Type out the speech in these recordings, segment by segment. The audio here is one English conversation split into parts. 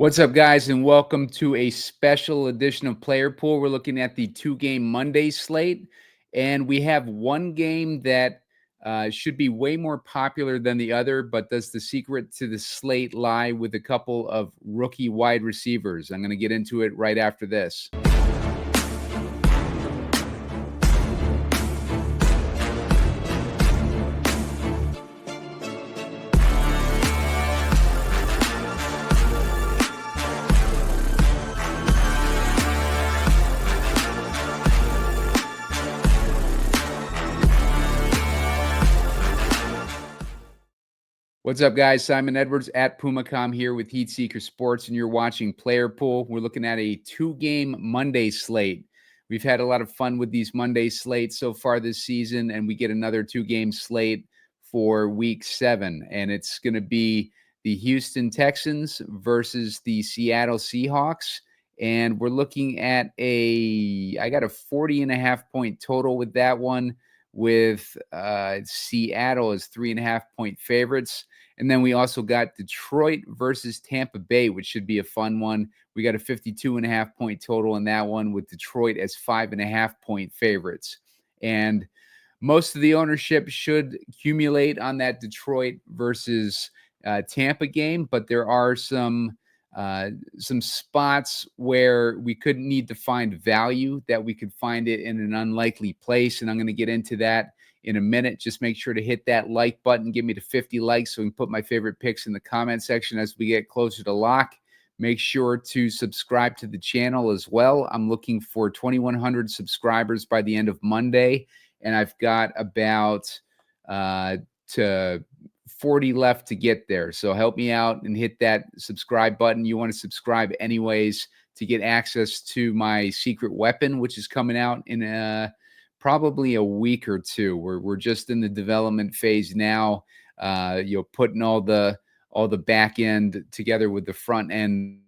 What's up, guys, and welcome to a special edition of Player Pool. We're looking at the two-game Monday slate, and we have one game that should be way more popular than the other, but does the secret to the slate lie with a couple of rookie wide receivers? I'm going to get into it right after this. What's up, guys? Simon Edwards at PumaCom here with Heat Seeker Sports, and you're watching Player Pool. We're looking at a two-game Monday slate. We've had a lot of fun with these Monday slates so far this season, and we get another two-game slate for Week 7, and it's going to be the Houston Texans versus the Seattle Seahawks, and we're looking at I got a 40.5-point total with that one, with Seattle as 3.5-point favorites. And then we also got Detroit versus Tampa Bay, which should be a fun one. We got a 52.5-point total in that one, with Detroit as 5.5-point favorites. And most of the ownership should accumulate on that Detroit versus Tampa game, but there are some spots where we could need to find value, that we could find it in an unlikely place. And I'm going to get into that in a minute. Just make sure to hit that like button, give me to 50 likes so we can put my favorite picks in the comment section as we get closer to lock. Make sure to subscribe to the channel as well. I'm looking for 2,100 subscribers by the end of Monday, and I've got about to 40 left to get there. So help me out and hit that subscribe button. You want to subscribe anyways to get access to my secret weapon, which is coming out in probably a week or two. We're just in the development phase now. Putting all the back end together with the front end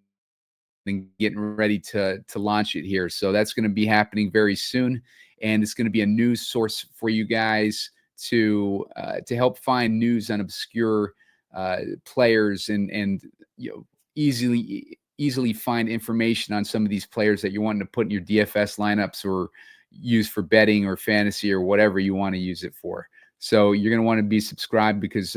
and getting ready to launch it here. So that's going to be happening very soon, and it's going to be a news source for you guys to help find news on obscure players and easily find information on some of these players that you're wanting to put in your DFS lineups or use for betting or fantasy or whatever you want to use it for. So you're going to want to be subscribed, because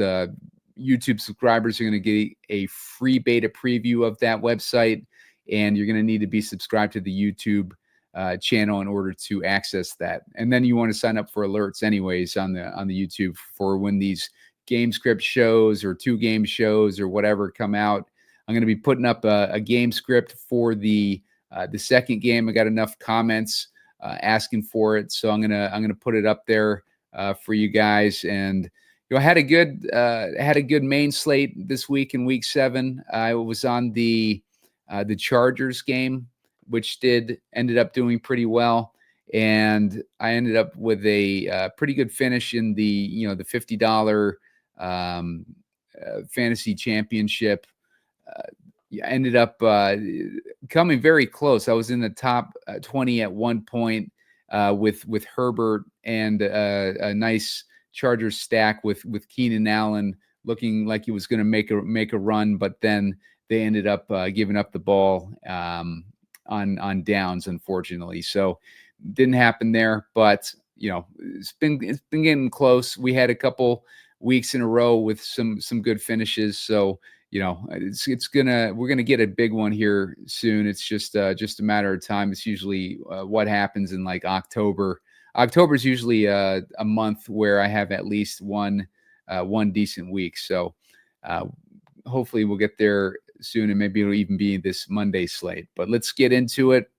YouTube subscribers are going to get a free beta preview of that website, and you're going to need to be subscribed to the YouTube channel in order to access that. And then you want to sign up for alerts anyways on the YouTube for when these game script shows or two-game shows or whatever come out. I'm going to be putting up a game script for the second game. I got enough comments asking for it, so I'm gonna put it up there for you guys. And I had a good main slate this week in Week 7. I was on the Chargers game, which ended up doing pretty well, and I ended up with a pretty good finish in the $50 fantasy championship. I ended up coming very close. I was in the top 20 at one point with Herbert, and a nice Chargers stack with Keenan Allen looking like he was going to make a run, but then they ended up giving up the ball on downs, unfortunately. So didn't happen there, but it's been getting close. We had a couple weeks in a row with some good finishes, so we're gonna get a big one here soon. It's just a matter of time. It's usually what happens in like October. October is usually a month where I have at least one decent week. So hopefully we'll get there soon, and maybe it'll even be this Monday slate. But let's get into it.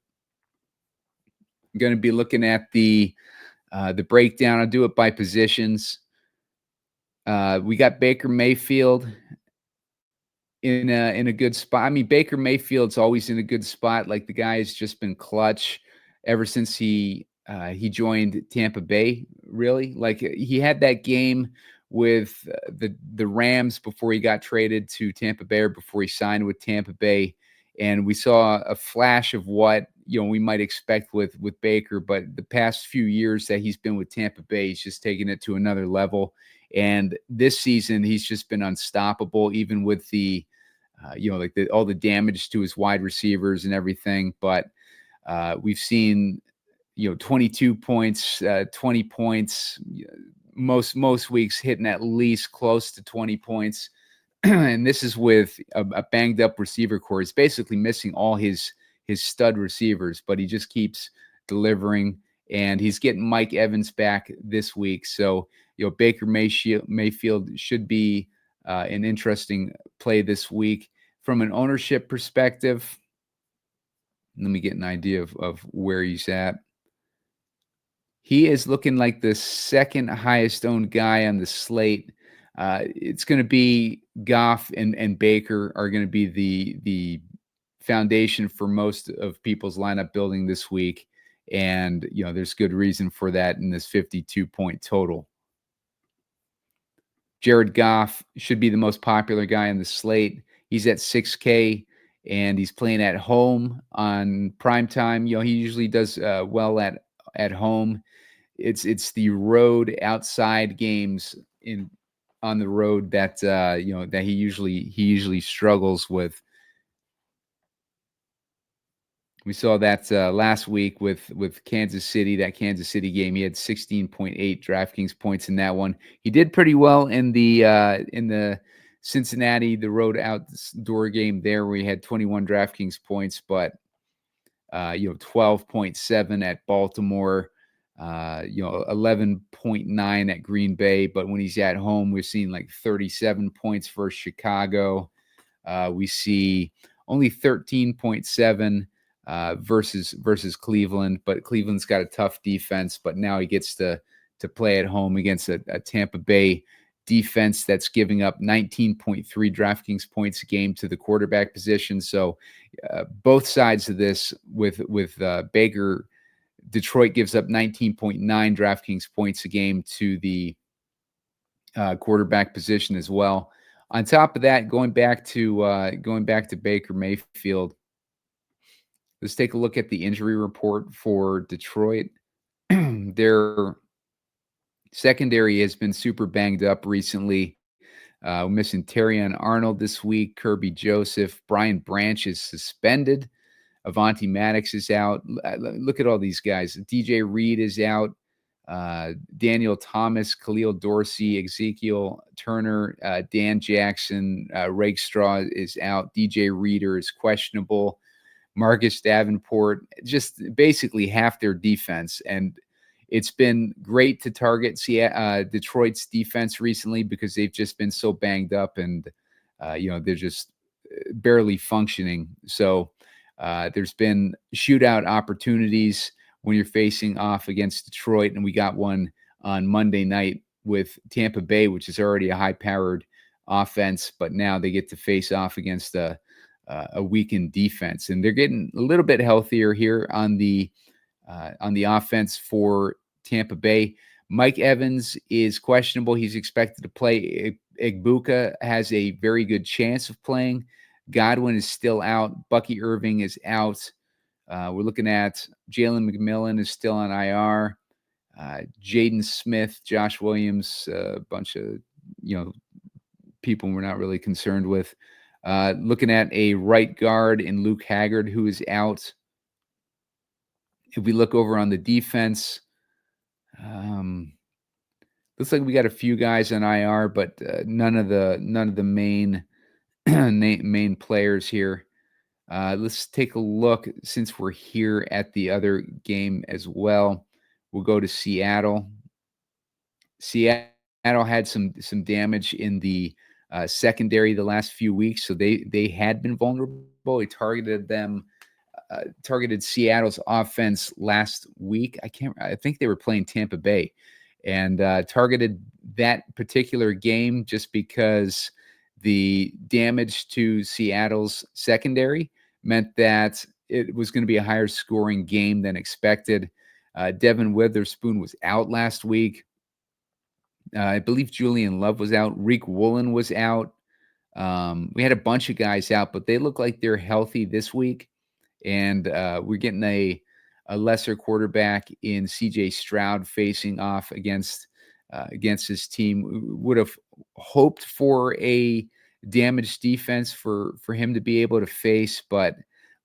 I'm going to be looking at the breakdown. I'll do it by positions. We got Baker Mayfield in a good spot. I mean, Baker Mayfield's always in a good spot. Like, the guy has just been clutch ever since he joined Tampa Bay. Really, like, he had that game with the Rams before he got traded to Tampa Bay, or before he signed with Tampa Bay, and we saw a flash of what we might expect with Baker. But the past few years that he's been with Tampa Bay, he's just taken it to another level. And this season, he's just been unstoppable, even with the like all the damage to his wide receivers and everything. But we've seen, 22 points, 20 points, most weeks hitting at least close to 20 points. And this is with a banged up receiver core. He's basically missing all his stud receivers, but he just keeps delivering. And he's getting Mike Evans back this week. So, Baker Mayfield should be an interesting play this week. From an ownership perspective, let me get an idea of where he's at. He is looking like the second highest owned guy on the slate. It's going to be Goff and Baker are going to be the foundation for most of people's lineup building this week. And, there's good reason for that in this 52-point total. Jared Goff should be the most popular guy on the slate. He's at 6K, and he's playing at home on primetime. He usually does well at home. It's the road outside games on the road that that he usually struggles with. We saw that last week with Kansas City, that Kansas City game. He had 16.8 DraftKings points in that one. He did pretty well in the Cincinnati, the road outdoor game there, where he had 21 DraftKings points, but 12.7 at Baltimore, 11.9 at Green Bay. But when he's at home, we're seeing like 37 points for Chicago. We see only 13.7 versus Cleveland, but Cleveland's got a tough defense. But now he gets to play at home against a Tampa Bay defense that's giving up 19.3 DraftKings points a game to the quarterback position. So both sides of this with Baker, Detroit gives up 19.9 DraftKings points a game to the quarterback position as well. On top of that, going back to Baker Mayfield, let's take a look at the injury report for Detroit. Their secondary has been super banged up recently. Missing Terrion Arnold this week, Kirby Joseph, Brian Branch is suspended. Avonte Maddox is out. Look at all these guys. DJ Reed is out. Daniel Thomas, Khalil Dorsey, Ezekiel Turner, Dan Jackson, Rakestraw is out. DJ Reader is questionable. Marcus Davenport, just basically half their defense. And it's been great to target Detroit's defense recently because they've just been so banged up and, they're just barely functioning. So there's been shootout opportunities when you're facing off against Detroit. And we got one on Monday night with Tampa Bay, which is already a high-powered offense, but now they get to face off against a weakened defense. And they're getting a little bit healthier here on the offense for Tampa Bay. Mike Evans is questionable. He's expected to play. Igbuka has a very good chance of playing. Godwin is still out. Bucky Irving is out. We're looking at Jalen McMillan is still on IR. Jaden Smith, Josh Williams, a bunch of people we're not really concerned with. Looking at a right guard in Luke Haggard, who is out. If we look over on the defense, looks like we got a few guys on IR, but none of the main main players here. Let's take a look since we're here at the other game as well. We'll go to Seattle. Seattle had some damage in the secondary the last few weeks, so they had been vulnerable. He targeted them. Targeted Seattle's offense last week. I think they were playing Tampa Bay, and targeted that particular game just because the damage to Seattle's secondary meant that it was going to be a higher scoring game than expected. Devin Witherspoon was out last week. I believe Julian Love was out. Reek Woolen was out. We had a bunch of guys out, but they look like they're healthy this week. And we're getting a lesser quarterback in CJ Stroud facing off against his team. Would have hoped for a damaged defense for him to be able to face, but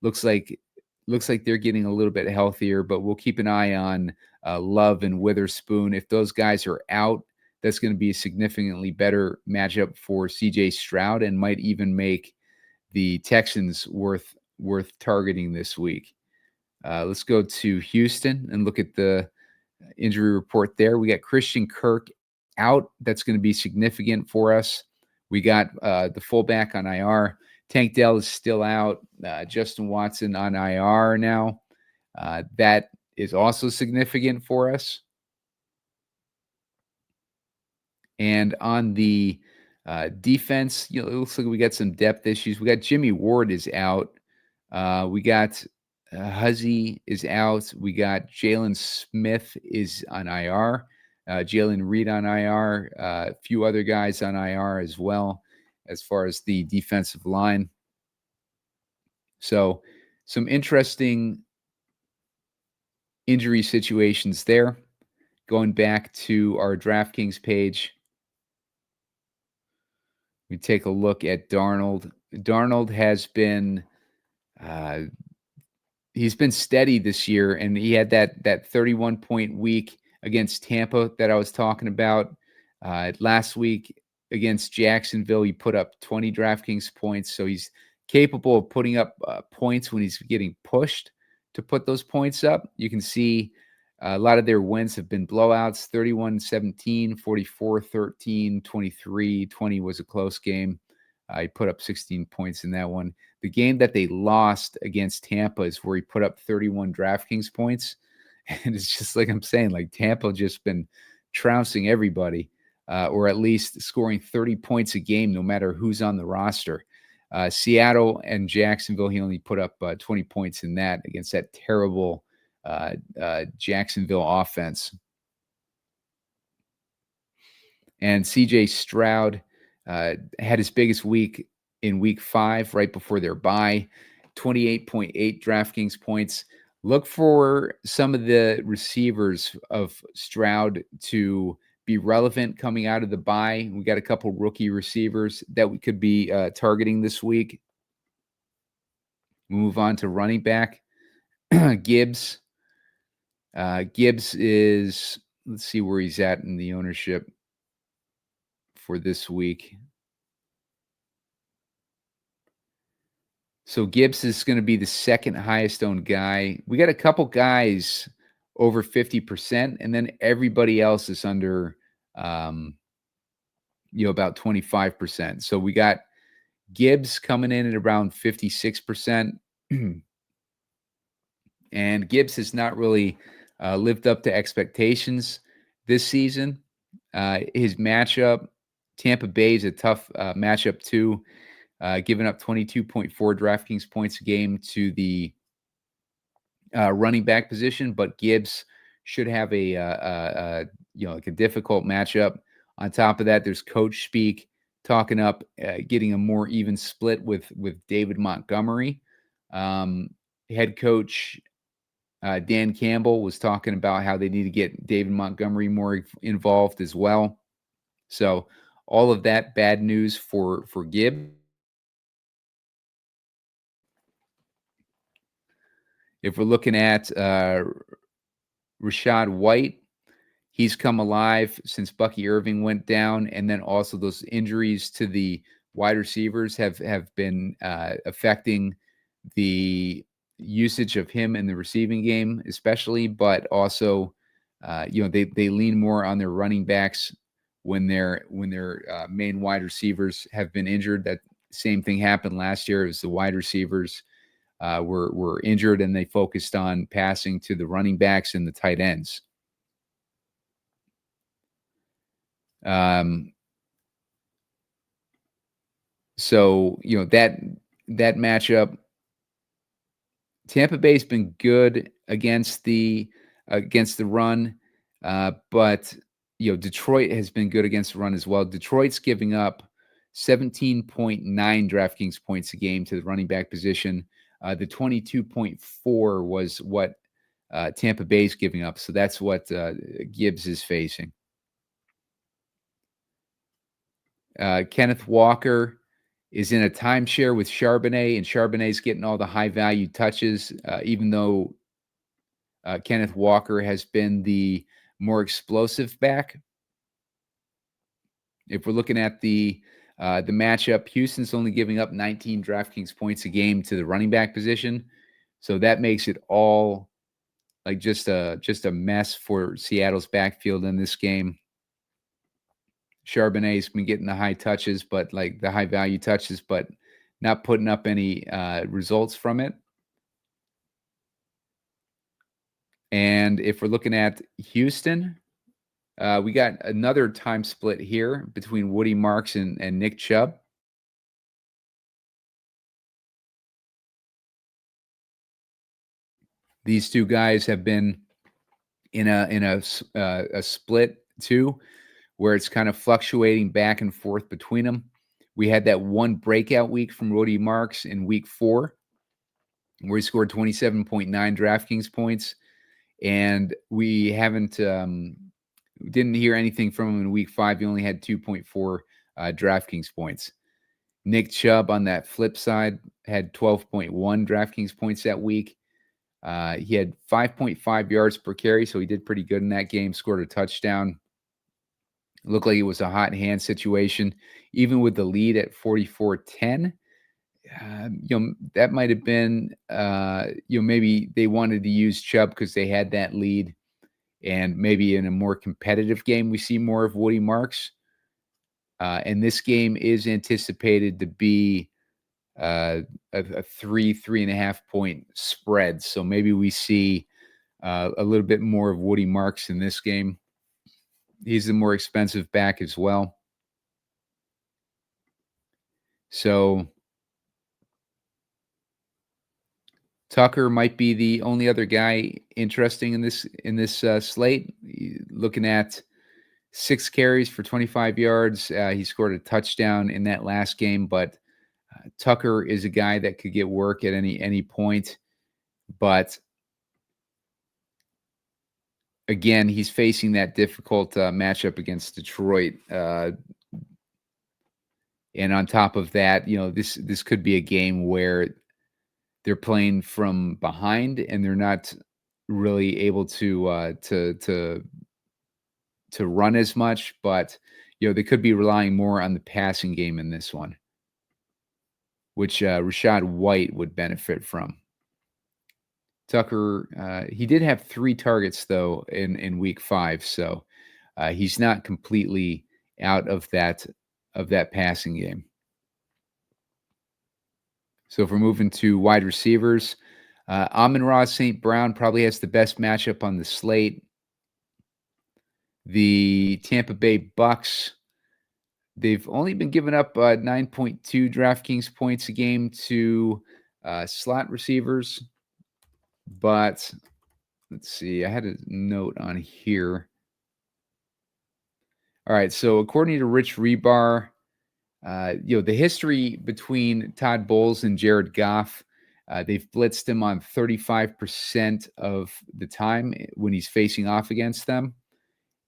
looks like they're getting a little bit healthier. But we'll keep an eye on Love and Witherspoon. If those guys are out, that's going to be a significantly better matchup for CJ Stroud and might even make the Texans worth targeting this week. Let's go to Houston and look at the injury report there. We got Christian Kirk out. That's going to be significant for us. We got the fullback on IR. Tank Dell is still out. Justin Watson on IR now. That is also significant for us. And on the defense, it looks like we got some depth issues. We got Jimmy Ward is out. We got Huzzy is out. We got Jalen Smith is on IR. Jalen Reed on IR. A few other guys on IR as well, as far as the defensive line. So some interesting injury situations there. Going back to our DraftKings page, we take a look at Darnold. Darnold has been he's been steady this year, and he had that 31-point week against Tampa that I was talking about. Last week against Jacksonville, he put up 20 DraftKings points, so he's capable of putting up points when he's getting pushed to put those points up. You can see a lot of their wins have been blowouts, 31-17, 44-13, 23-20 was a close game. He put up 16 points in that one. The game that they lost against Tampa is where he put up 31 DraftKings points. And it's just like I'm saying, like Tampa just been trouncing everybody, or at least scoring 30 points a game, no matter who's on the roster. Seattle and Jacksonville, he only put up 20 points in that against that terrible Jacksonville offense. And CJ Stroud had his biggest week in week 5, right before their bye, 28.8 DraftKings points. Look for some of the receivers of Stroud to be relevant coming out of the bye. We got a couple rookie receivers that we could be targeting this week. Move on to running back. Gibbs. Gibbs is, let's see where he's at in the ownership for this week. So Gibbs is going to be the second highest owned guy. We got a couple guys over 50%, and then everybody else is under, about 25%. So we got Gibbs coming in at around 56%. And Gibbs has not really lived up to expectations this season. His matchup, Tampa Bay, is a tough matchup too. Giving up 22.4 DraftKings points a game to the running back position, but Gibbs should have a difficult matchup. On top of that, there's coach speak talking up getting a more even split with David Montgomery. Head coach Dan Campbell was talking about how they need to get David Montgomery more involved as well. So all of that bad news for Gibbs. If we're looking at Rachaad White, he's come alive since Bucky Irving went down, and then also those injuries to the wide receivers have been affecting the usage of him in the receiving game, especially. But also, they lean more on their running backs when their main wide receivers have been injured. That same thing happened last year. It was the wide receivers were injured, and they focused on passing to the running backs and the tight ends. So that matchup, Tampa Bay's been good against the run, but Detroit has been good against the run as well. Detroit's giving up 17.9 DraftKings points a game to the running back position. The 22.4 was what Tampa Bay's giving up. So that's what Gibbs is facing. Kenneth Walker is in a timeshare with Charbonnet, and Charbonnet's getting all the high-value touches, even though Kenneth Walker has been the more explosive back. If we're looking at the matchup, Houston's only giving up 19 DraftKings points a game to the running back position, so that makes it all like just a mess for Seattle's backfield in this game. Charbonnet's been getting the high touches, but like the high value touches, but not putting up any results from it. And if we're looking at Houston, we got another time split here between Woody Marks and Nick Chubb. These two guys have been in a split too, where it's kind of fluctuating back and forth between them. We had that one breakout week from Woody Marks in week 4, where he scored 27.9 DraftKings points, and we haven't didn't hear anything from him in week 5. He only had 2.4 DraftKings points. Nick Chubb on that flip side had 12.1 DraftKings points that week. He had 5.5 yards per carry, so he did pretty good in that game, scored a touchdown. It looked like it was a hot hand situation, even with the lead at 44-10. That might have been, maybe they wanted to use Chubb because they had that lead, and maybe in a more competitive game, we see more of Woody Marks. And this game is anticipated to be a 3.5 point spread. So maybe we see a little bit more of Woody Marks in this game. He's the more expensive back as well. So Tucker might be the only other guy interesting in this slate. Looking at 6 carries for 25 yards. He scored a touchdown in that last game, but Tucker is a guy that could get work at any point. But again, he's facing that difficult matchup against Detroit. And on top of that, this could be a game where they're playing from behind and they're not really able to run as much, but they could be relying more on the passing game in this one, which Rachaad White would benefit from. Tucker, he did have 3 targets though in week 5, so he's not completely out of that passing game. So if we're moving to wide receivers, Amon-Ra St. Brown probably has the best matchup on the slate. The Tampa Bay Bucks, they've only been giving up 9.2 DraftKings points a game to slot receivers. But let's see, I had a note on here. All right, so according to Rich Rebar, the history between Todd Bowles and Jared Goff, they've blitzed him on 35% of the time when he's facing off against them.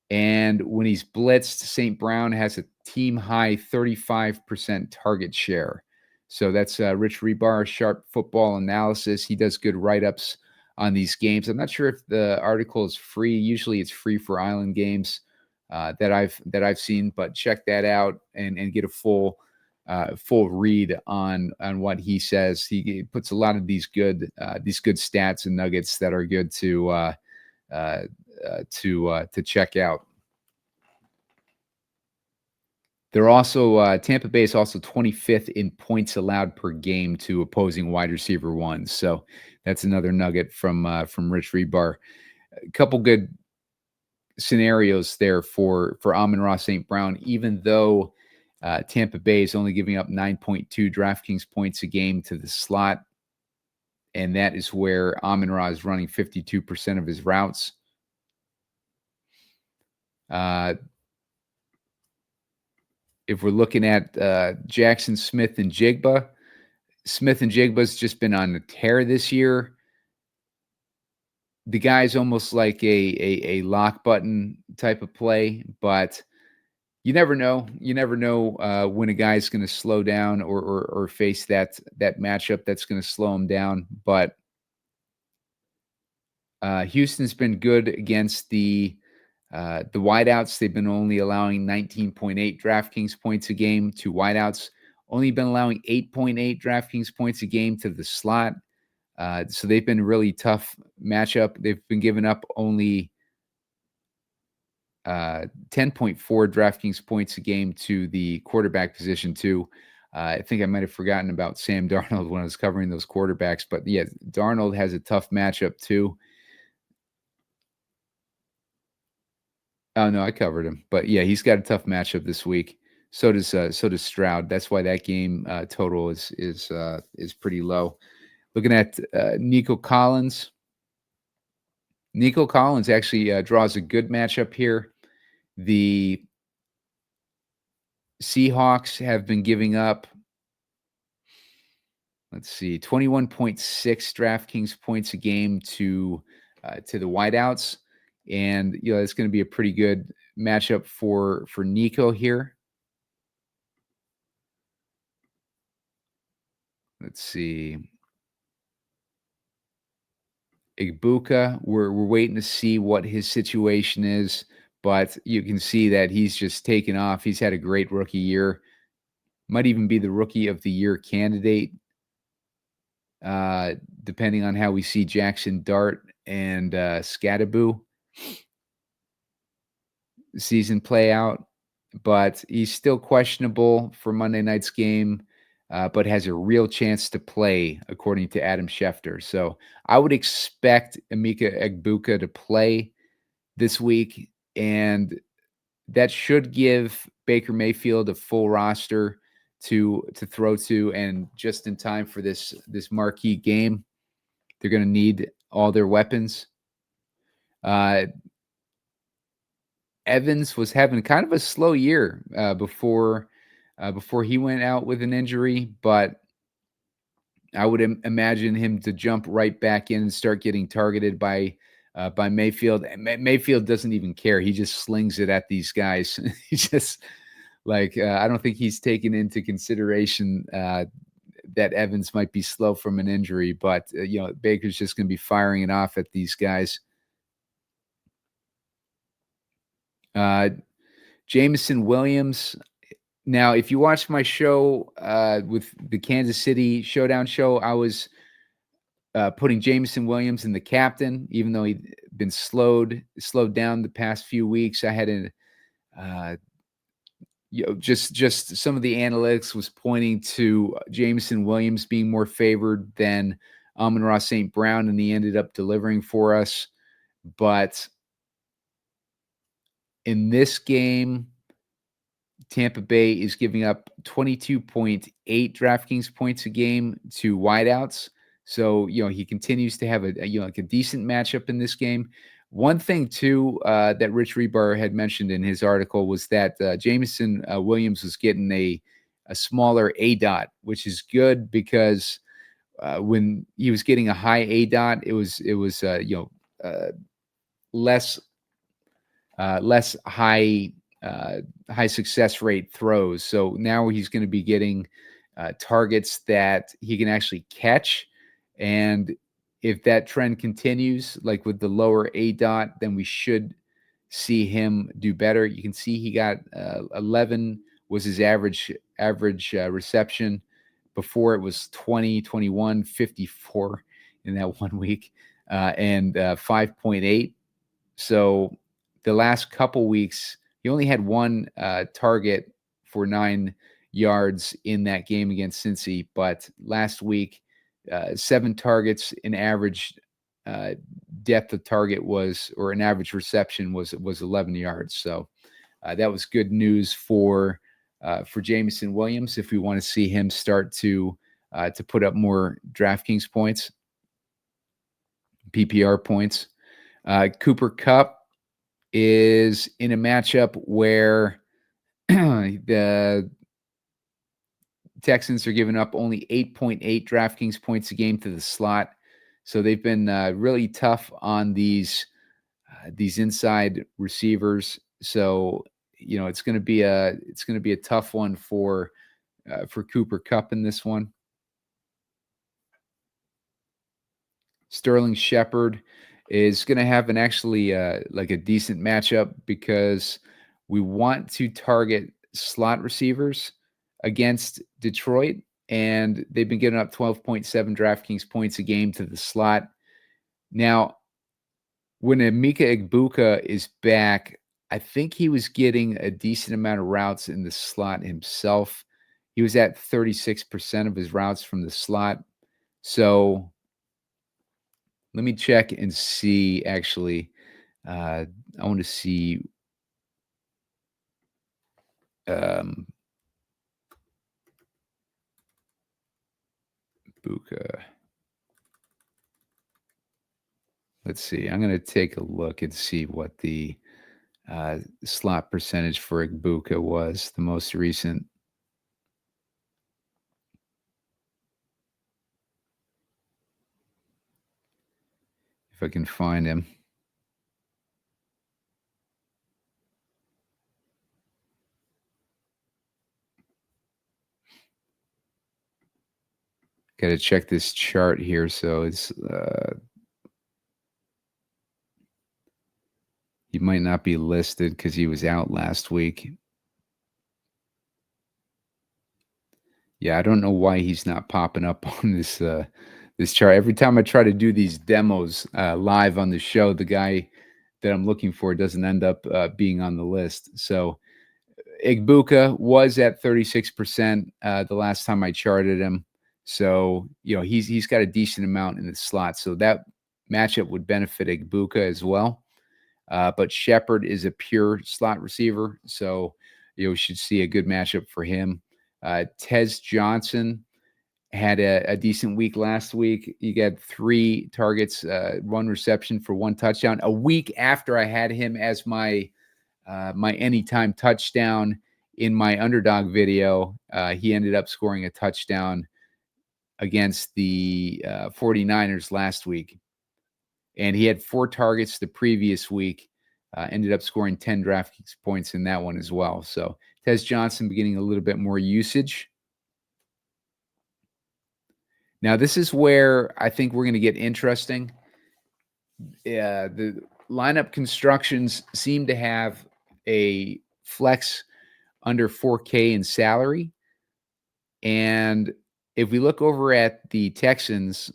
And when he's blitzed, St. Brown has a team-high 35% target share. So that's Rich Rebar, Sharp Football Analysis. He does good write-ups on these games. I'm not sure if the article is free. Usually it's free for Island games that I've seen, but check that out and get a full read on what he says. He puts a lot of these good stats and nuggets that are good to check out. They're also Tampa Bay is also 25th in points allowed per game to opposing wide receiver ones. So that's another nugget from Rich Rebar. A couple good scenarios there for Amon-Ra St. Brown, even though Tampa Bay is only giving up 9.2 DraftKings points a game to the slot, and that is where Amon-Ra is running 52% of his routes. If we're looking at Jaxson Smith-Njigba, Smith-Njigba's just been on a tear this year. The guy's almost like a lock button type of play, but You never know. You never know when a guy's going to slow down or face that matchup that's going to slow him down. But Houston's been good against the wideouts. They've been only allowing 19.8 DraftKings points a game to wideouts. Only been allowing 8.8 DraftKings points a game to the slot. So they've been really tough matchup. They've been giving up only 10.4 DraftKings points a game to the quarterback position too. I think I might have forgotten about Sam Darnold when I was covering those quarterbacks, but yeah, Darnold has a tough matchup too. Oh no, I covered him, but yeah, he's got a tough matchup this week. So does Stroud. That's why that game total is pretty low. Looking at Nico Collins. Nico Collins actually draws a good matchup here. The Seahawks have been giving up, let's see, 21.6 DraftKings points a game to the wideouts, and it's going to be a pretty good matchup for Nico here. Let's see. Igbuka, we're waiting to see what his situation is, but you can see that he's just taken off. He's had a great rookie year. Might even be the rookie of the year candidate, depending on how we see Jackson Dart and Scadaboo season play out. But he's still questionable for Monday night's game, but has a real chance to play, according to Adam Schefter. So I would expect Emeka Egbuka to play this week, and that should give Baker Mayfield a full roster to throw to, and just in time for this marquee game. They're going to need all their weapons. Evans was having kind of a slow year before he went out with an injury, but I would imagine him to jump right back in and start getting targeted by Mayfield. Mayfield doesn't even care; he just slings it at these guys. He's just like I don't think he's taken into consideration that Evans might be slow from an injury, but Baker's just going to be firing it off at these guys. Jameson Williams. Now, if you watch my show with the Kansas City Showdown show, I was putting Jameson Williams in the captain, even though he'd been slowed down the past few weeks. I had just some of the analytics was pointing to Jameson Williams being more favored than Amon-Ra St. Brown, and he ended up delivering for us. But in this game, Tampa Bay is giving up 22.8 DraftKings points a game to wideouts. So, he continues to have a decent matchup in this game. One thing, too, that Rich Rebar had mentioned in his article was that Jameson Williams was getting a smaller ADOT, which is good because when he was getting a high ADOT, it was less high success rate throws. So now he's going to be getting targets that he can actually catch. And if that trend continues, like with the lower ADOT, then we should see him do better. You can see he got 11 was his average reception. Before it was 20, 21, 54 in that 1 week, and 5.8. So the last couple weeks, he only had one target for 9 yards in that game against Cincy. But last week, 7 targets, an average depth of target was, or an average reception was 11 yards. So that was good news for Jameson Williams if we want to see him start to put up more DraftKings points, PPR points. Cooper Kupp is in a matchup where the Texans are giving up only 8.8 DraftKings points a game to the slot. So they've been really tough on these inside receivers. So it's going to be a tough one for Cooper Kupp in this one. Sterling Shepard is going to have an actually like a decent matchup because we want to target slot receivers against Detroit, and they've been giving up 12.7 DraftKings points a game to the slot. Now, when Emeka Egbuka is back, I think he was getting a decent amount of routes in the slot himself. He was at 36% of his routes from the slot. So let me check and see, actually. I want to see Buka. Let's see. I'm going to take a look and see what the slot percentage for Egbuka was, the most recent. If I can find him. Got to check this chart here. So it's he might not be listed because he was out last week. Yeah, I don't know why he's not popping up on this this chart. Every time I try to do these demos live on the show, the guy that I'm looking for doesn't end up being on the list. So Egbuka was at 36% the last time I charted him. So, he's got a decent amount in the slot. So that matchup would benefit Egbuka as well. But Shepard is a pure slot receiver. So, we should see a good matchup for him. Tez Johnson had a decent week last week. He got 3 targets, 1 reception for 1 touchdown. A week after I had him as my anytime touchdown in my underdog video, he ended up scoring a touchdown against the 49ers last week. And he had 4 targets the previous week, ended up scoring 10 DraftKings points in that one as well. So Tez Johnson beginning a little bit more usage. Now, this is where I think we're going to get interesting. The lineup constructions seem to have a flex under 4K in salary. And if we look over at the Texans,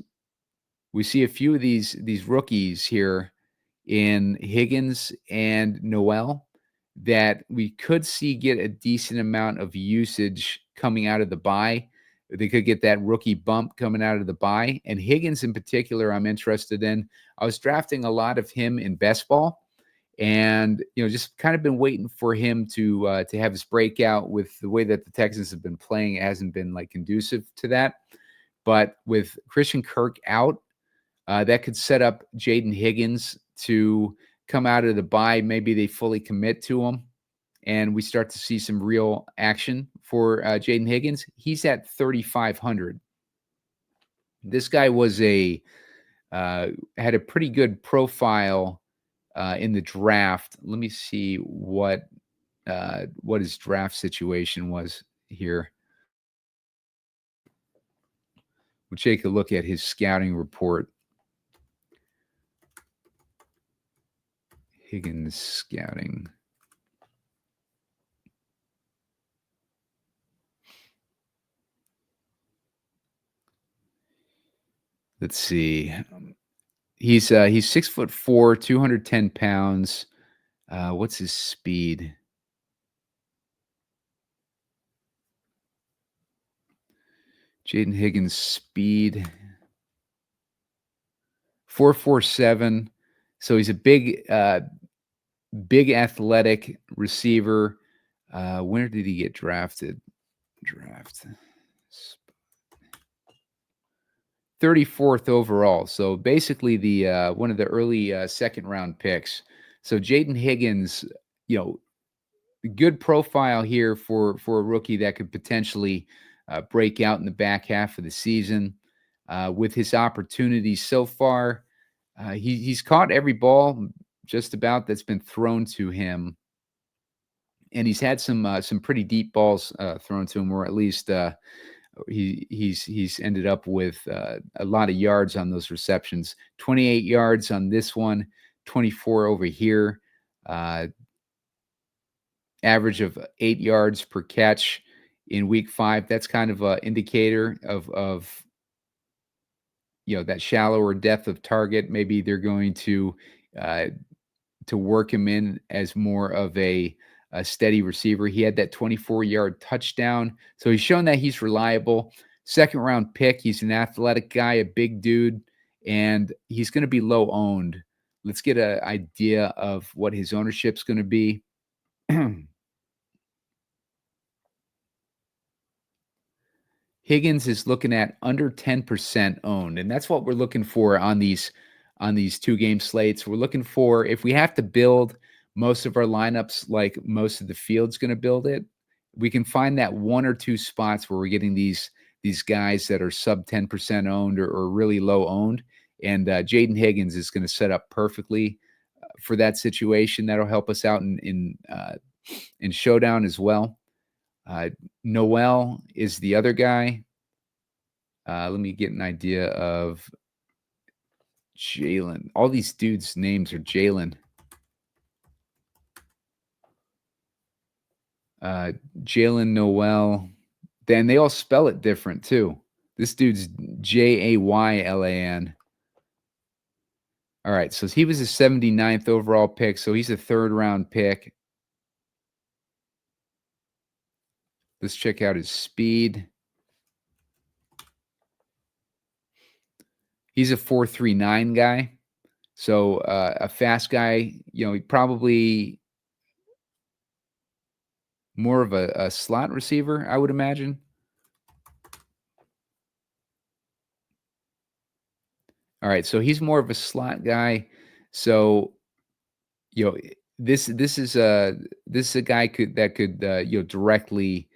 we see a few of these rookies here in Higgins and Noel that we could see get a decent amount of usage coming out of the bye. They could get that rookie bump coming out of the bye. And Higgins in particular, I'm interested in. I was drafting a lot of him in best ball, and just kind of been waiting for him to have his breakout. With the way that the Texans have been playing, it hasn't been like conducive to that. But with Christian Kirk out, that could set up Jaden Higgins to come out of the bye. Maybe they fully commit to him, and we start to see some real action for Jaden Higgins. He's at 3,500. This guy was had a pretty good profile in the draft. Let me see what his draft situation was here. We'll take a look at his scouting report. Higgins scouting. Let's see. He's 6'4", 210 pounds. What's his speed? Jaden Higgins' speed 4.47. So he's a big athletic receiver. Where did he get drafted? 34th overall. So basically the one of the early second round picks. So Jaden Higgins, good profile here for a rookie that could potentially break out in the back half of the season. With his opportunities so far, he's caught every ball just about that's been thrown to him and he's had some pretty deep balls thrown to him, or at least he's ended up with a lot of yards on those receptions. 28 yards on this one, 24 over here. Average of 8 yards per catch in week 5. That's kind of an indicator of that shallower depth of target. Maybe they're going to work him in as more of a steady receiver. He had that 24-yard touchdown, so he's shown that he's reliable. Second round pick. He's an athletic guy, a big dude, and he's going to be low owned. Let's get an idea of what his ownership's going to be. Higgins is looking at under 10% owned, and that's what we're looking for on these 2-game slates. We're looking for, if we have to build most of our lineups like most of the field's going to build it, we can find that 1 or 2 spots where we're getting these guys that are sub 10% owned or really low owned, and Jaden Higgins is going to set up perfectly for that situation. That'll help us out in Showdown as well. Noel is the other guy. Let me get an idea of Jalen. All these dudes' names are Jalen. Jalen Noel. Then they all spell it different too. This dude's Jaylan. All right, so he was a 79th overall pick, so he's a 3rd-round pick. Let's check out his speed. He's a 4.39 guy, so a fast guy. He probably more of a slot receiver, I would imagine. All right, so he's more of a slot guy. So, this is a guy that could directly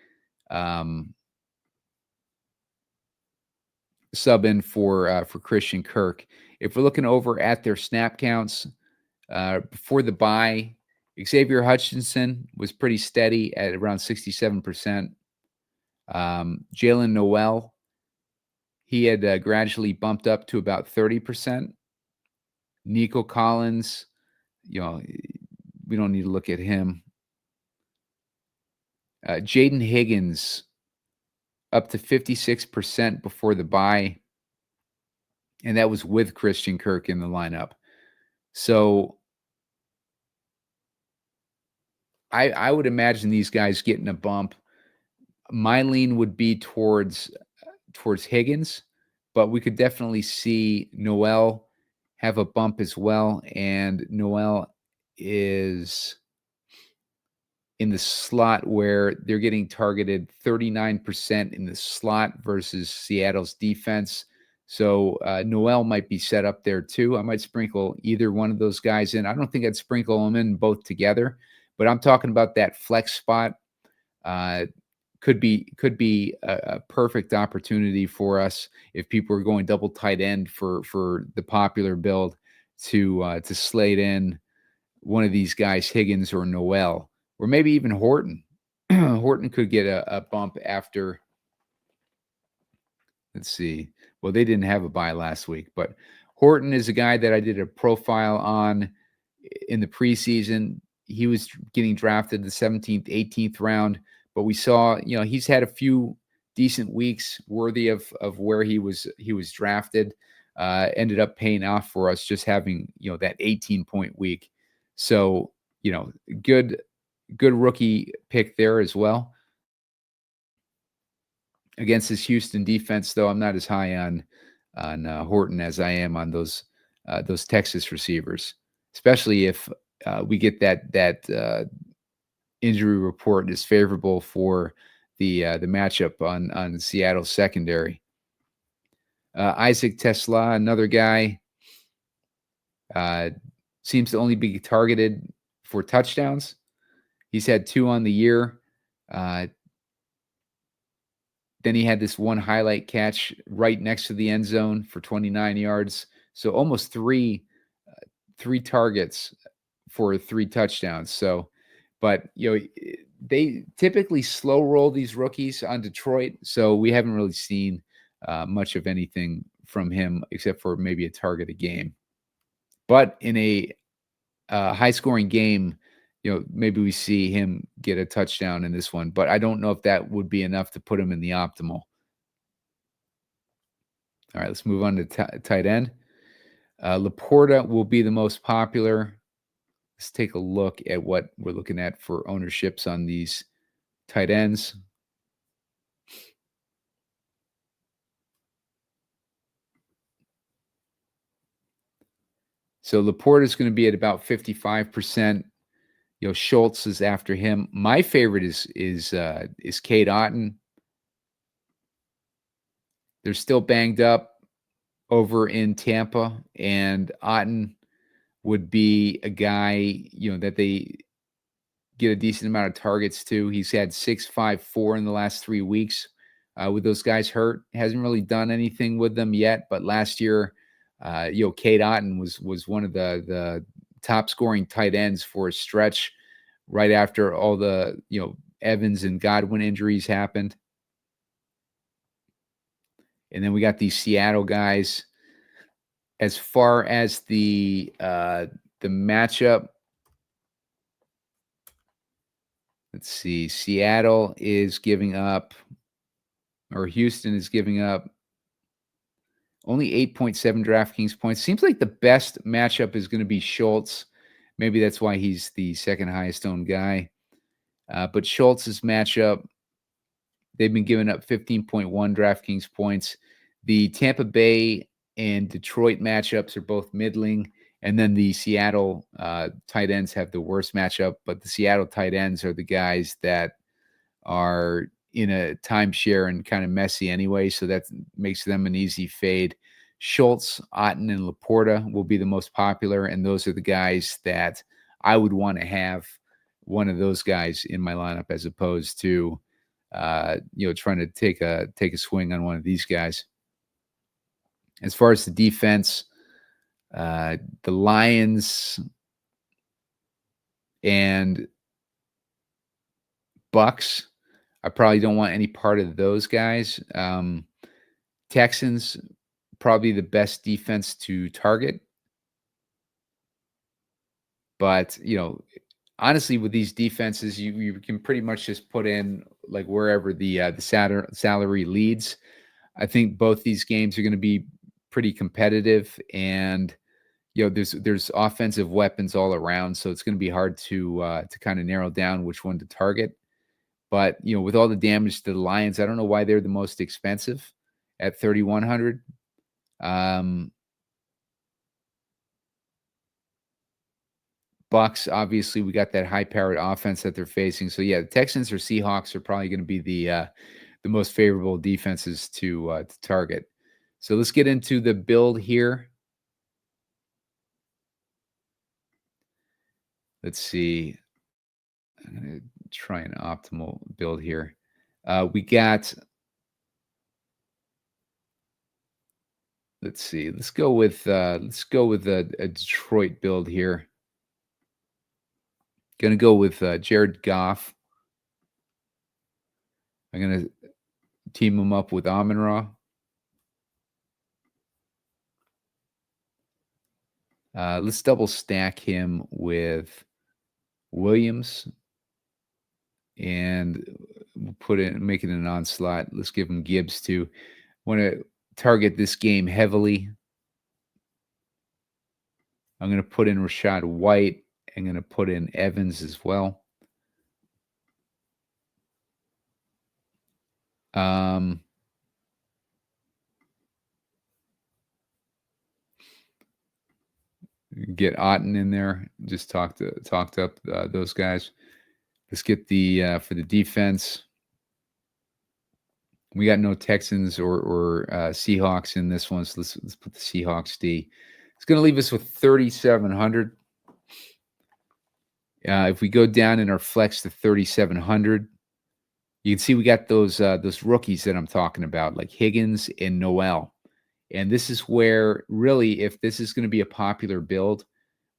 sub in for Christian Kirk. If we're looking over at their snap counts before the bye, Xavier Hutchinson was pretty steady at around 67%. Jalen Noel, he had gradually bumped up to about 30%. Nico Collins, we don't need to look at him. Jaden Higgins, up to 56% before the bye, and that was with Christian Kirk in the lineup. So I would imagine these guys getting a bump. My lean would be towards Higgins, but we could definitely see Noel have a bump as well, and Noel is in the slot where they're getting targeted 39% in the slot versus Seattle's defense. So Noel might be set up there too. I might sprinkle either one of those guys in. I don't think I'd sprinkle them in both together, but I'm talking about that flex spot. Could be a perfect opportunity for us if people are going double tight end for the popular build to slate in one of these guys, Higgins or Noel, or maybe even Horton. Horton could get a bump after. Let's see. Well, they didn't have a bye last week, but Horton is a guy that I did a profile on in the preseason. He was getting drafted the 17th, 18th round, but we saw, he's had a few decent weeks worthy of where he was drafted. Ended up paying off for us just having, that 18-point week. So, good rookie pick there as well. Against this Houston defense, though, I'm not as high on Horton as I am on those Texas receivers, especially if we get that injury report is favorable for the matchup on Seattle's secondary. Isaac Tesla, another guy, seems to only be targeted for touchdowns. He's had 2 on the year. Then he had this one highlight catch right next to the end zone for 29 yards. So almost three targets for 3 touchdowns. So, but they typically slow roll these rookies on Detroit, so we haven't really seen much of anything from him except for maybe a target a game. But in a high-scoring game, maybe we see him get a touchdown in this one. But I don't know if that would be enough to put him in the optimal. All right, let's move on to tight end. Laporta will be the most popular. Let's take a look at what we're looking at for ownerships on these tight ends. So Laporta is going to be at about 55%. Schultz is after him. My favorite is Cade Otton. They're still banged up over in Tampa, and Otton would be a guy, that they get a decent amount of targets to. He's had 6, 5, 4 in the last 3 weeks with those guys hurt. Hasn't really done anything with them yet, but last year, Cade Otton was one of the top scoring tight ends for a stretch right after all the, Evans and Godwin injuries happened. And then we got these Seattle guys. As far as the matchup, let's see. Seattle is giving up, or Houston is giving up only 8.7 DraftKings points. Seems like the best matchup is going to be Schultz. Maybe that's why he's the second highest owned guy. But Schultz's matchup, they've been giving up 15.1 DraftKings points. The Tampa Bay and Detroit matchups are both middling. And then the Seattle tight ends have the worst matchup. But the Seattle tight ends are the guys that are in a timeshare and kind of messy anyway. So that makes them an easy fade. Schultz, Otton, and Laporta will be the most popular. And those are the guys that I would want to have one of those guys in my lineup as opposed to, trying to take a swing on one of these guys. As far as the defense, the Lions and Bucks, I probably don't want any part of those guys. Texans, probably the best defense to target. But, honestly, with these defenses, you can pretty much just put in like wherever the salary leads. I think both these games are going to be pretty competitive, and there's offensive weapons all around, so it's going to be hard to kind of narrow down which one to target. But with all the damage to the Lions, I don't know why they're the most expensive at 3,100. Bucks, obviously, we got that high-powered offense that they're facing. So yeah, the Texans or Seahawks are probably going to be the most favorable defenses to target. So let's get into the build here. Let's see. I'm going to try an optimal build here. We got. Let's see. Let's go with a Detroit build here. Going to go with Jared Goff. I'm going to team him up with Amon-Ra. Let's double stack him with Williams, and we'll make it an onslaught. Let's give him Gibbs too. Want to target this game heavily. I'm going to put in Rachaad White. I'm going to put in Evans as well. Get Otton in there. Just talked up those guys. Let's get the for the defense. We got no Texans or Seahawks in this one, so let's put the Seahawks D. It's going to leave us with 3,700. If we go down in our flex to 3,700, you can see we got those rookies that I'm talking about, like Higgins and Noel. And this is where really, if this is going to be a popular build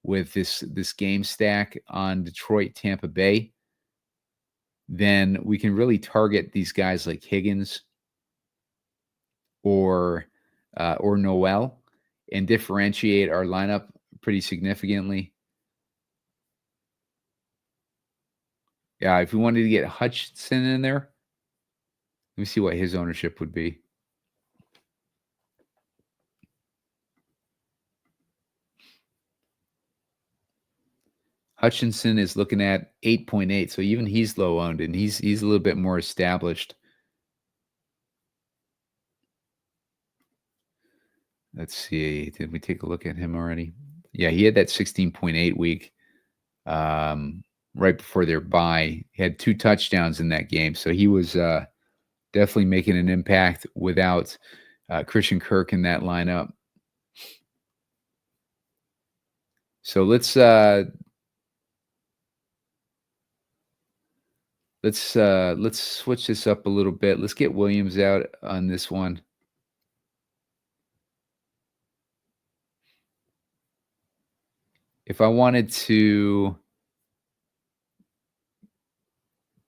with this game stack on Detroit, Tampa Bay, then we can really target these guys like Higgins or Noel and differentiate our lineup pretty significantly. Yeah, if we wanted to get Hutchinson in there, let me see what his ownership would be. Hutchinson is looking at 8.8, so even he's low owned, and he's a little bit more established. Let's see. Did we take a look at him already? Yeah, he had that 16.8 week right before their bye. He had 2 touchdowns in that game, so he was definitely making an impact without Christian Kirk in that lineup. So let's switch this up a little bit. Let's get Williams out on this one. If I wanted to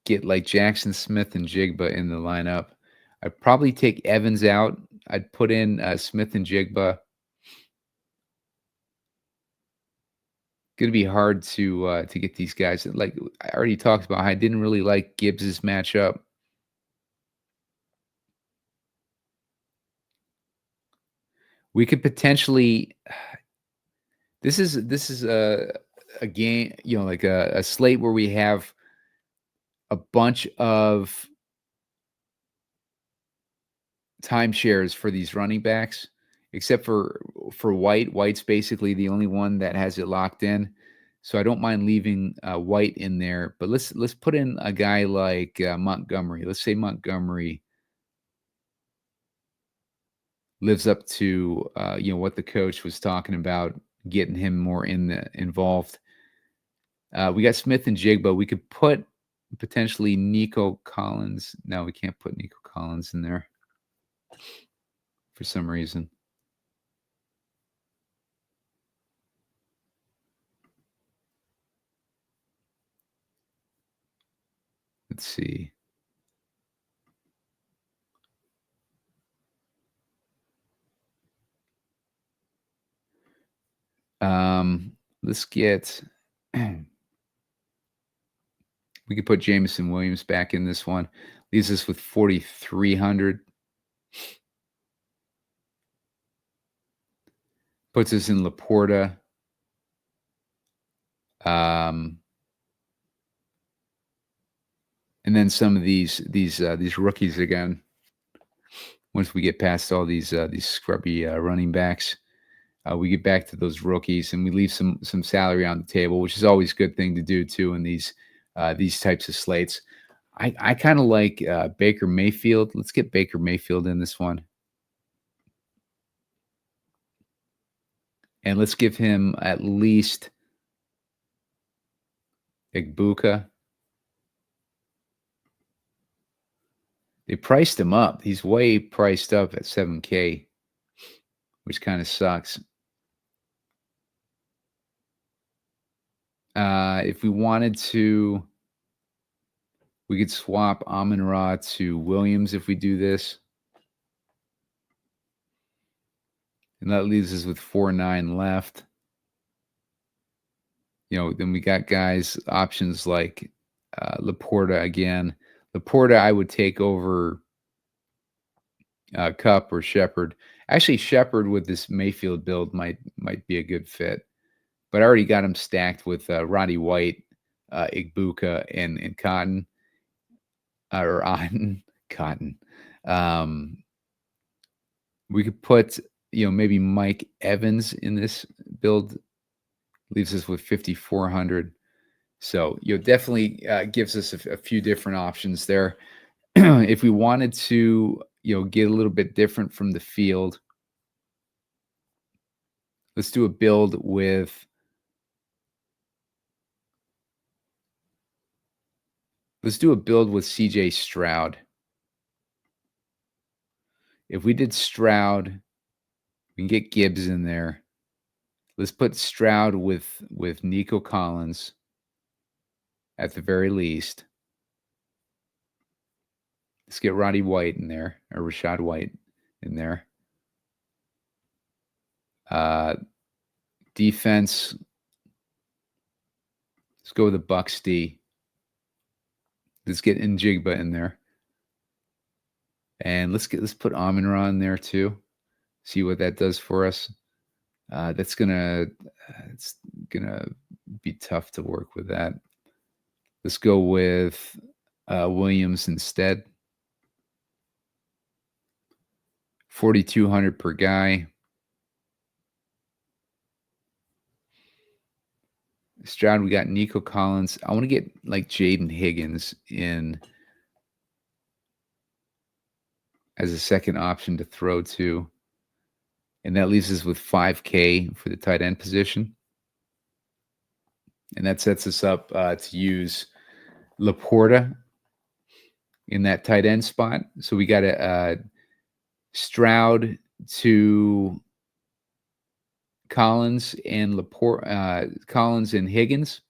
get like Jaxson Smith-Njigba in the lineup, I'd probably take Evans out. I'd put in Smith-Njigba. Going to be hard to get these guys. Like I already talked about, I didn't really like Gibbs's matchup. We could potentially. This is a game, like a slate where we have a bunch of timeshares for these running backs, except for White. White's basically the only one that has it locked in, so I don't mind leaving White in there. But let's put in a guy like Montgomery. Let's say Montgomery lives up to what the coach was talking about, getting him more involved. We got Smith-Njigba. We could put potentially Nico Collins. No, we can't put Nico Collins in there for some reason. Let's see. Let's get. We could put Jameson Williams back in this one. Leaves us with 4,300. Puts us in Laporta. And then some of these rookies again. Once we get past all these scrubby running backs, we get back to those rookies and we leave some salary on the table, which is always a good thing to do too in these types of slates. I kind of like Baker Mayfield. Let's get Baker Mayfield in this one. And let's give him at least Igbuka. They priced him up. He's way priced up at 7K, which kind of sucks. If we wanted to, we could swap Amon-Ra to Williams if we do this. And that leaves us with 4.9 left. Then we got guys, options like Laporta again. Laporta, I would take over Kupp or Shepard. Actually, Shepard with this Mayfield build might be a good fit. But I already got him stacked with Rachaad White, Igbuka, and Cotton. Or Otten, Cotton. We could put, maybe Mike Evans in this build. Leaves us with 5,400. So, definitely gives us a few different options there. If we wanted to, get a little bit different from the field, let's do a build with CJ Stroud. If we did Stroud, we can get Gibbs in there. Let's put Stroud with Nico Collins at the very least. Let's get Roddy White in there, or Rachaad White in there. Defense. Let's go with the Bucs D. Let's get Njigba in there. And let's put Amon-Ra in there too. See what that does for us. It's gonna be tough to work with that. Let's go with Williams instead. 4,200 per guy. Stroud, we got Nico Collins. I want to get like Jaden Higgins in as a second option to throw to. And that leaves us with $5K for the tight end position. And that sets us up to use Laporta in that tight end spot. So we got a Stroud to Collins and Collins and Higgins.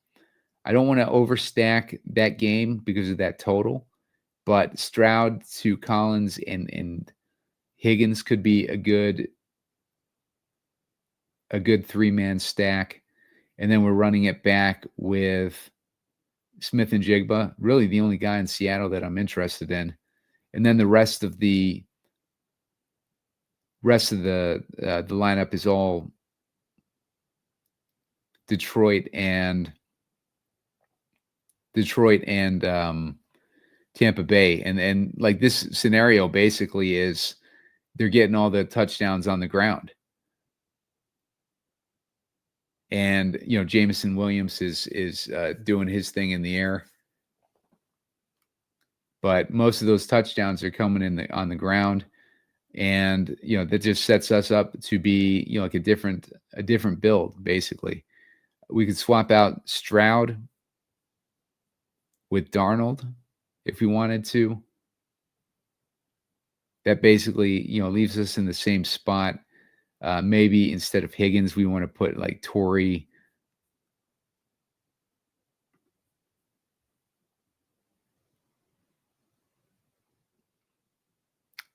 I don't want to overstack that game because of that total, but Stroud to Collins and Higgins could be a good 3-man stack. And then we're running it back with Smith-Njigba, really the only guy in Seattle that I'm interested in. And then the rest of the lineup is all Detroit and Tampa Bay. And like this scenario basically is they're getting all the touchdowns on the ground. And, Jameson Williams is doing his thing in the air. But most of those touchdowns are coming on the ground. And, that just sets us up to be, like a different build, basically. We could swap out Stroud with Darnold if we wanted to. That basically, leaves us in the same spot. Maybe instead of Higgins, we want to put like Torrey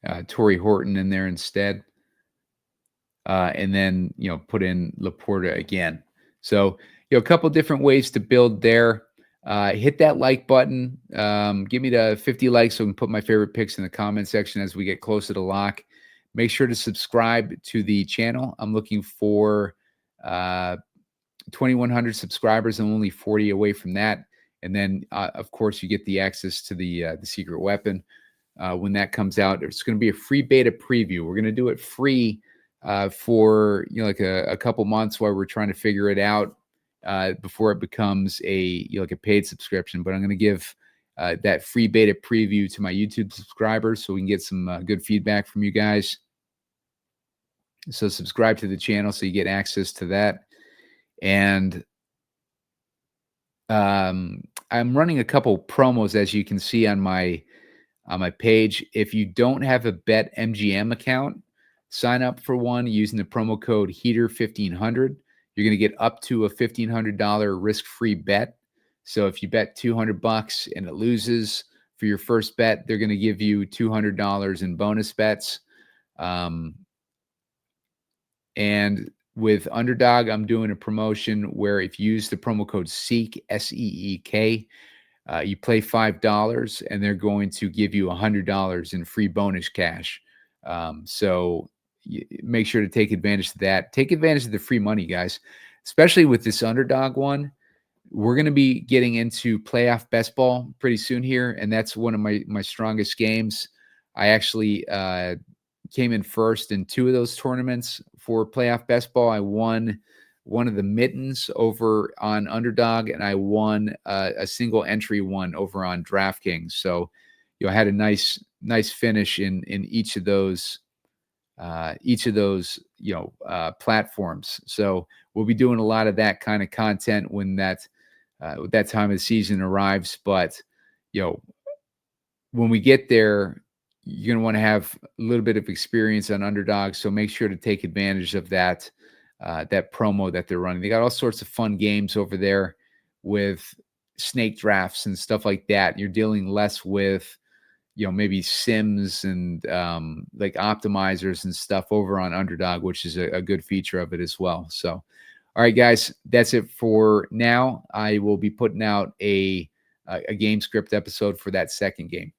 Horton in there instead. And then, put in Laporta again. So, a couple different ways to build there. Hit that like button. Give me the 50 likes so I can put my favorite picks in the comment section as we get closer to lock. Make sure to subscribe to the channel. I'm looking for 2,100 subscribers. I'm only 40 away from that. And then, of course, you get the access to the secret weapon. When that comes out, it's going to be a free beta preview. We're going to do it free for like a couple months while we're trying to figure it out before it becomes a paid subscription. But I'm going to give that free beta preview to my YouTube subscribers so we can get some good feedback from you guys. So subscribe to the channel so you get access to that. And I'm running a couple promos, as you can see on my page. If you don't have a BetMGM account, sign up for one using the promo code HEATER1500. You're going to get up to a $1,500 risk-free bet. So if you bet $200 and it loses for your first bet, they're going to give you $200 in bonus bets. And with Underdog, I'm doing a promotion where if you use the promo code SEEK, SEEK, you play $5 and they're going to give you $100 in free bonus cash. So make sure to take advantage of that. Take advantage of the free money, guys, especially with this Underdog one. We're going to be getting into playoff best ball pretty soon here, and that's one of my strongest games. I actually came in first in 2 of those tournaments for playoff best ball. I won one of the mittens over on Underdog, and I won a single entry one over on DraftKings. So, I had a nice finish in each of those platforms. So we'll be doing a lot of that kind of content when that time of the season arrives. But, when we get there, you're going to want to have a little bit of experience on Underdog. So make sure to take advantage of that promo that they're running. They got all sorts of fun games over there with snake drafts and stuff like that. You're dealing less with, maybe sims and like optimizers and stuff over on Underdog, which is a good feature of it as well. So, all right, guys, that's it for now. I will be putting out a game script episode for that second game.